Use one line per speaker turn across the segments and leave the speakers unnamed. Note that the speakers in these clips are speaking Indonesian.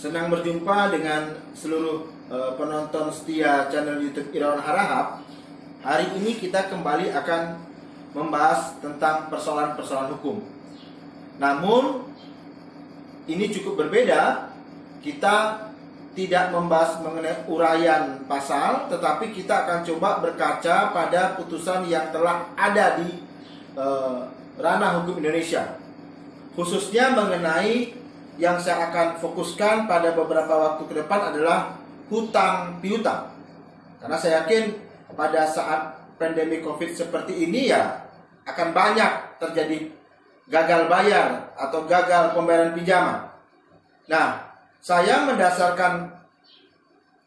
Senang berjumpa dengan seluruh penonton setia channel YouTube Irawan Harahap. Hari ini kita kembali akan membahas tentang persoalan-persoalan hukum. Namun ini cukup berbeda. Kita tidak membahas mengenai uraian pasal, tetapi kita akan coba berkaca pada putusan yang telah ada di ranah hukum Indonesia, khususnya mengenai yang saya akan fokuskan pada beberapa waktu ke depan adalah hutang piutang. Karena saya yakin pada saat pandemi COVID seperti ini ya akan banyak terjadi gagal bayar atau gagal pembayaran pinjaman. Nah, saya mendasarkan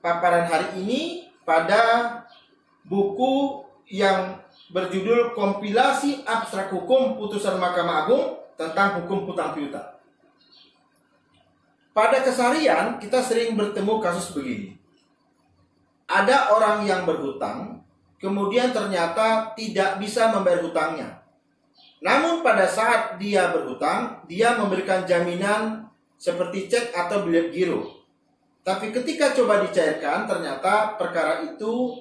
paparan hari ini pada buku yang berjudul Kompilasi Abstrak Hukum Putusan Mahkamah Agung tentang Hukum Hutang Piutang. Pada keseharian kita sering bertemu kasus begini. Ada orang yang berhutang, kemudian ternyata tidak bisa membayar hutangnya. Namun pada saat dia berhutang, dia memberikan jaminan seperti cek atau bilet giro. Tapi ketika coba dicairkan, ternyata perkara itu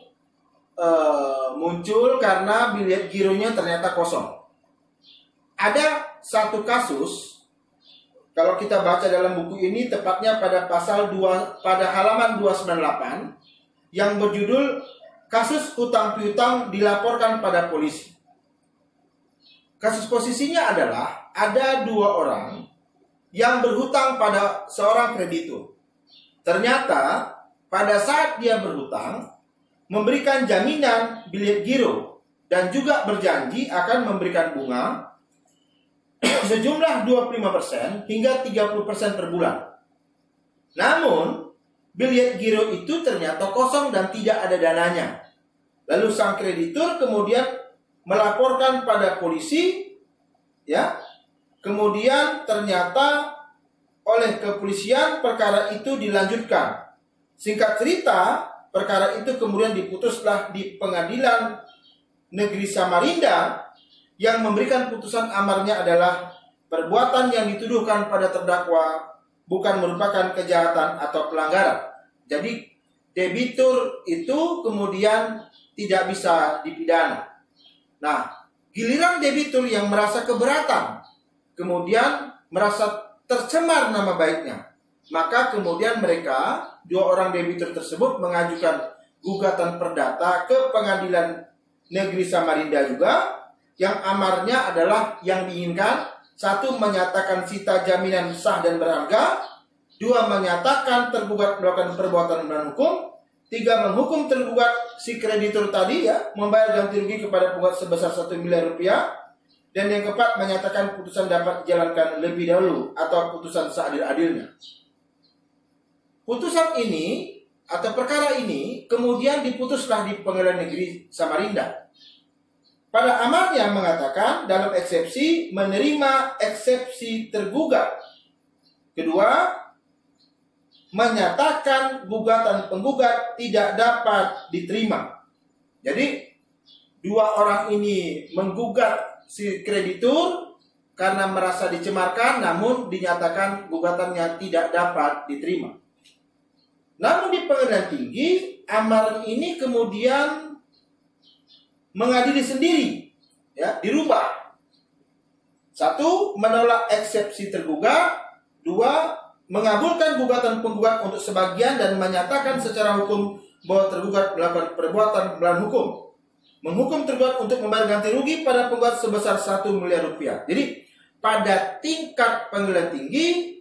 muncul karena bilet gironya ternyata kosong. Ada satu kasus, kalau kita baca dalam buku ini, tepatnya pada pasal 2, pada halaman 298, yang berjudul Kasus Hutang Piutang Dilaporkan pada Polisi. Kasus posisinya adalah ada dua orang yang berhutang pada seorang kreditur. Ternyata pada saat dia berhutang, memberikan jaminan bilet giro dan juga berjanji akan memberikan bunga sejumlah 25% hingga 30% per bulan. Namun, bilet giro itu ternyata kosong dan tidak ada dananya. Lalu sang kreditur kemudian melaporkan pada polisi, ya. Kemudian ternyata oleh kepolisian perkara itu dilanjutkan. Singkat cerita, perkara itu kemudian diputuslah di Pengadilan Negeri Samarinda, yang memberikan putusan amarnya adalah perbuatan yang dituduhkan pada terdakwa bukan merupakan kejahatan atau pelanggaran. Jadi debitur itu kemudian tidak bisa dipidana. Nah, giliran debitur yang merasa keberatan, kemudian merasa tercemar nama baiknya, maka kemudian mereka, dua orang debitur tersebut mengajukan gugatan perdata ke Pengadilan Negeri Samarinda juga, yang amarnya adalah yang diinginkan: satu, menyatakan sita jaminan sah dan berharga; dua, menyatakan tergugat melakukan perbuatan melawan hukum; tiga, menghukum tergugat si kreditur tadi membayar ganti rugi kepada penggugat sebesar 1 miliar rupiah; dan yang keempat, menyatakan putusan dapat dijalankan lebih dahulu atau putusan seadil-adilnya. Putusan ini atau perkara ini kemudian diputuslah di Pengadilan Negeri Samarinda. Pada amarnya mengatakan dalam eksepsi menerima eksepsi tergugat. Kedua, menyatakan gugatan penggugat tidak dapat diterima. Jadi dua orang ini menggugat si kreditur karena merasa dicemarkan, namun dinyatakan gugatannya tidak dapat diterima. Namun di Pengadilan Tinggi, amar ini kemudian mengadili sendiri, dirubah. Satu, menolak eksepsi tergugat. Dua, mengabulkan gugatan penggugat untuk sebagian dan menyatakan secara hukum bahwa tergugat melakukan perbuatan melawan hukum. Menghukum tergugat untuk membayar ganti rugi pada penggugat sebesar 1 miliar rupiah. Jadi pada tingkat Pengadilan Tinggi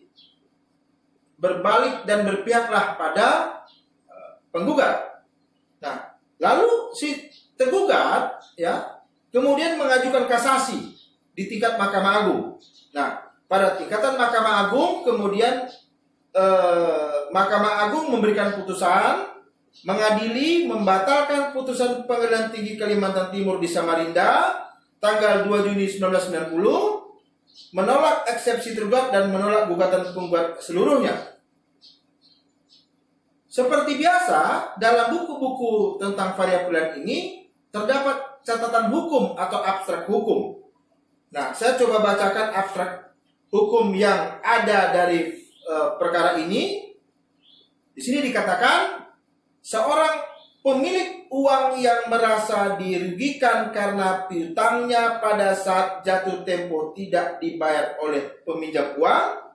berbalik dan berpihaklah pada penggugat. Nah, lalu si tergugat kemudian mengajukan kasasi di tingkat Mahkamah Agung. Nah, pada tingkatan Mahkamah Agung kemudian Mahkamah Agung memberikan putusan mengadili membatalkan putusan Pengadilan Tinggi Kalimantan Timur di Samarinda tanggal 2 Juni 1990, menolak eksepsi tergugat dan menolak gugatan penggugat seluruhnya. Seperti biasa dalam buku-buku tentang variabel ini terdapat catatan hukum atau abstrak hukum. Nah, saya coba bacakan abstrak hukum yang ada dari perkara ini. Di sini dikatakan seorang pemilik uang yang merasa dirugikan karena piutangnya pada saat jatuh tempo tidak dibayar oleh peminjam uang,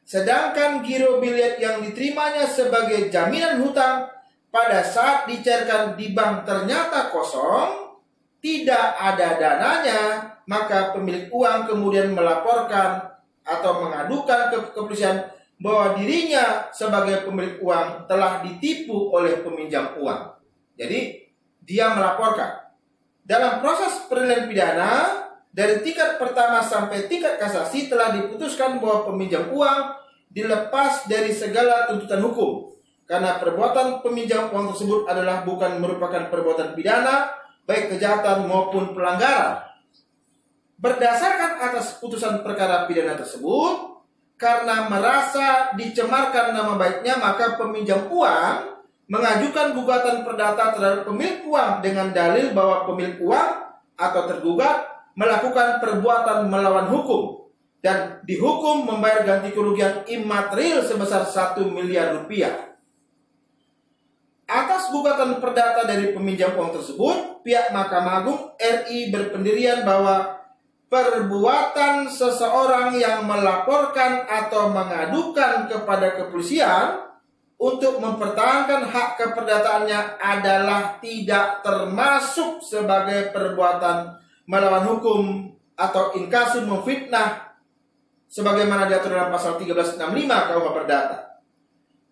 sedangkan giro biliet yang diterimanya sebagai jaminan hutang pada saat dicairkan di bank ternyata kosong, tidak ada dananya, maka pemilik uang kemudian melaporkan atau mengadukan ke kepolisian bahwa dirinya sebagai pemilik uang telah ditipu oleh peminjam uang. Jadi dia melaporkan. Dalam proses peradilan pidana dari tingkat pertama sampai tingkat kasasi telah diputuskan bahwa peminjam uang dilepas dari segala tuntutan hukum karena perbuatan peminjam uang tersebut adalah bukan merupakan perbuatan pidana, baik kejahatan maupun pelanggaran. Berdasarkan atas putusan perkara pidana tersebut, karena merasa dicemarkan nama baiknya, maka peminjam uang mengajukan gugatan perdata terhadap pemilik uang dengan dalil bahwa pemilik uang atau tergugat melakukan perbuatan melawan hukum dan dihukum membayar ganti kerugian imaterial sebesar 1 miliar rupiah. Atas gugatan perdata dari peminjam uang tersebut, pihak Mahkamah Agung RI berpendirian bahwa perbuatan seseorang yang melaporkan atau mengadukan kepada kepolisian untuk mempertahankan hak keperdataannya adalah tidak termasuk sebagai perbuatan melawan hukum atau inkasu memfitnah sebagaimana diatur dalam pasal 1365 KUH Perdata.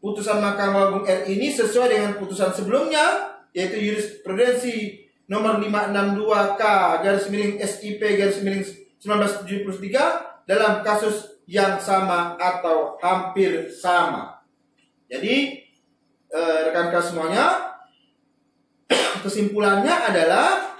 Putusan Mahkamah Agung RI ini sesuai dengan putusan sebelumnya, yaitu jurisprudensi nomor 562K/SIP/1973 dalam kasus yang sama atau hampir sama. Jadi rekan-rekan semuanya, kesimpulannya adalah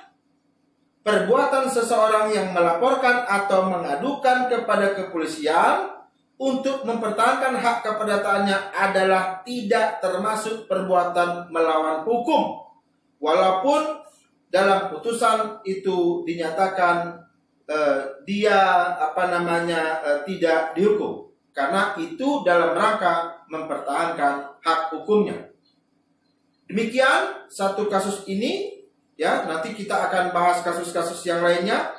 perbuatan seseorang yang melaporkan atau mengadukan kepada kepolisian untuk mempertahankan hak keperdataannya adalah tidak termasuk perbuatan melawan hukum, walaupun dalam putusan itu dinyatakan dia tidak dihukum, karena itu dalam rangka mempertahankan hak hukumnya. Demikian satu kasus ini, ya. Nanti kita akan bahas kasus-kasus yang lainnya,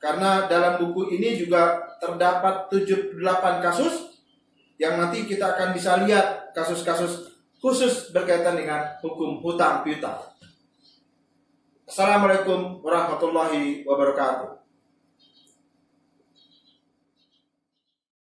karena dalam buku ini juga terdapat 78 kasus yang nanti kita akan bisa lihat kasus-kasus khusus berkaitan dengan hukum hutang piutang. Assalamualaikum warahmatullahi wabarakatuh.